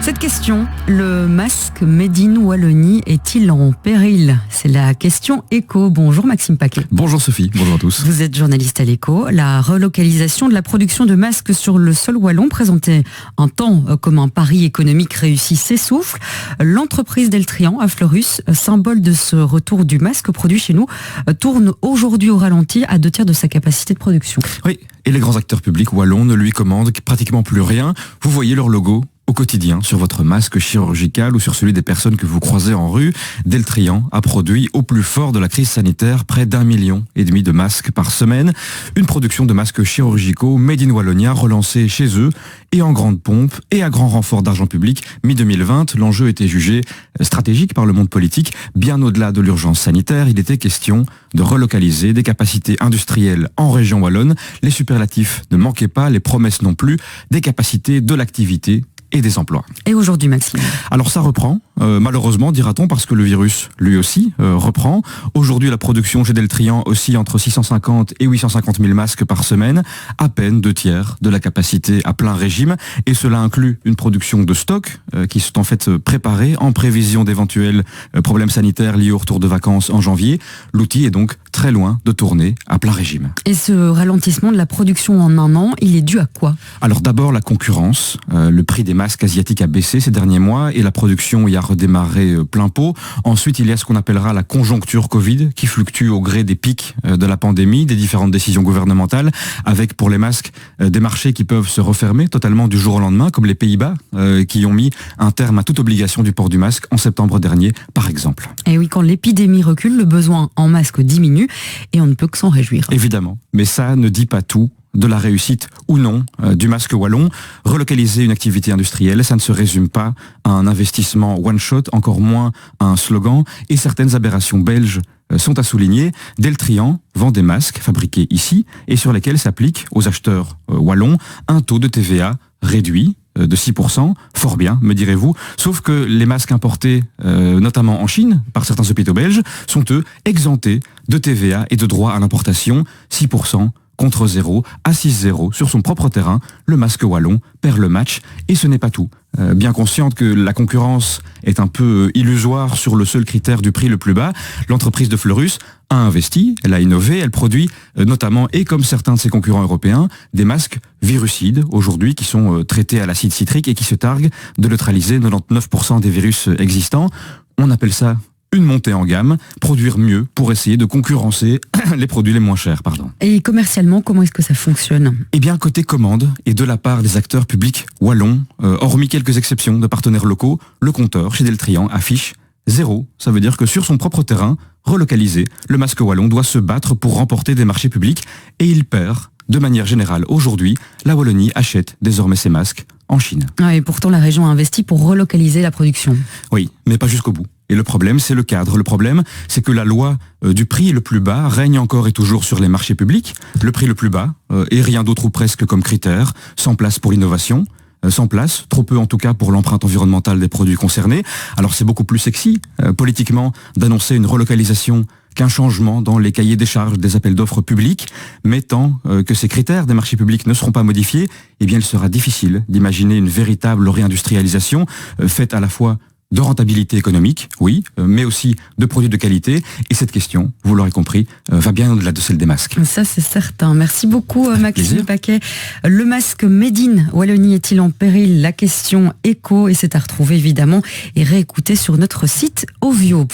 Cette question, le masque Made in Wallonie est-il en péril? C'est la question écho. Bonjour Maxime Paquet. Bonjour Sophie, bonjour à tous. Vous êtes journaliste à l'Écho. La relocalisation de la production de masques sur le sol wallon, présentée un temps comme un pari économique réussi, s'essouffle. L'entreprise Deltrian à Fleurus, symbole de ce retour du masque produit chez nous, tourne aujourd'hui au ralenti à 2/3 de sa capacité de production. Oui, et les grands acteurs publics wallons ne lui commandent pratiquement plus rien. Vous voyez leur logo au quotidien, sur votre masque chirurgical ou sur celui des personnes que vous croisez en rue. Deltrian a produit au plus fort de la crise sanitaire près d'1,5 million de masques par semaine. Une production de masques chirurgicaux Made in Wallonia relancée chez eux et en grande pompe et à grand renfort d'argent public. Mi-2020, l'enjeu était jugé stratégique par le monde politique. Bien au-delà de l'urgence sanitaire, il était question de relocaliser des capacités industrielles en région wallonne. Les superlatifs ne manquaient pas, les promesses non plus, des capacités, de l'activité et des emplois. Et aujourd'hui, Maxime? Alors ça reprend, malheureusement, dira-t-on, parce que le virus, lui aussi, reprend. Aujourd'hui, la production chez Deltrian oscille entre 650 et 850 000 masques par semaine, à peine 2/3 de la capacité à plein régime. Et cela inclut une production de stock qui sont en fait préparées en prévision d'éventuels problèmes sanitaires liés au retour de vacances en janvier. L'outil est donc très loin de tourner à plein régime. Et ce ralentissement de la production en un an, il est dû à quoi? Alors d'abord la concurrence, le prix des masques asiatiques a baissé ces derniers mois et la production y a redémarré plein pot. Ensuite, il y a ce qu'on appellera la conjoncture Covid qui fluctue au gré des pics de la pandémie, des différentes décisions gouvernementales, avec pour les masques des marchés qui peuvent se refermer totalement du jour au lendemain, comme les Pays-Bas qui ont mis un terme à toute obligation du port du masque en septembre dernier, par exemple. Et oui, quand l'épidémie recule, le besoin en masque diminue et on ne peut que s'en réjouir. Évidemment, mais ça ne dit pas tout de la réussite ou non du masque wallon. Relocaliser une activité industrielle, ça ne se résume pas à un investissement one-shot, encore moins à un slogan, et certaines aberrations belges sont à souligner. Deltrian vend des masques fabriqués ici et sur lesquels s'applique aux acheteurs wallons un taux de TVA réduit de 6%, fort bien, me direz-vous, sauf que les masques importés, notamment en Chine, par certains hôpitaux belges, sont eux exemptés de TVA et de droits à l'importation, 6%, contre 0 à 6-0 sur son propre terrain. Le masque wallon perd le match et ce n'est pas tout. Bien consciente que la concurrence est un peu illusoire sur le seul critère du prix le plus bas, l'entreprise de Fleurus a investi, elle a innové, elle produit notamment, et comme certains de ses concurrents européens, des masques virucides aujourd'hui qui sont traités à l'acide citrique et qui se targuent de neutraliser 99% des virus existants. On appelle ça une montée en gamme, produire mieux pour essayer de concurrencer les produits les moins chers. Et commercialement, comment est-ce que ça fonctionne? Eh bien, côté commande, et de la part des acteurs publics wallons, hormis quelques exceptions de partenaires locaux, le compteur chez Deltrian affiche 0. Ça veut dire que sur son propre terrain, relocalisé, le masque wallon doit se battre pour remporter des marchés publics et il perd. De manière générale, aujourd'hui, la Wallonie achète désormais ses masques en Chine. Et pourtant, la région a investi pour relocaliser la production. Oui, mais pas jusqu'au bout. Et le problème, c'est le cadre. Le problème, c'est que la loi du prix le plus bas règne encore et toujours sur les marchés publics. Le prix le plus bas, et rien d'autre ou presque comme critère, sans place pour l'innovation, sans place, trop peu en tout cas pour l'empreinte environnementale des produits concernés. Alors c'est beaucoup plus sexy, politiquement, d'annoncer une relocalisation qu'un changement dans les cahiers des charges des appels d'offres publics, mais tant que ces critères des marchés publics ne seront pas modifiés, eh bien il sera difficile d'imaginer une véritable réindustrialisation faite à la fois de rentabilité économique, oui, mais aussi de produits de qualité. Et cette question, vous l'aurez compris, va bien au-delà de celle des masques. Ça, c'est certain. Merci beaucoup, Maxime Paquet. Le masque Made in Wallonie est-il en péril? La question écho, et c'est à retrouver évidemment et réécouter sur notre site Ovio.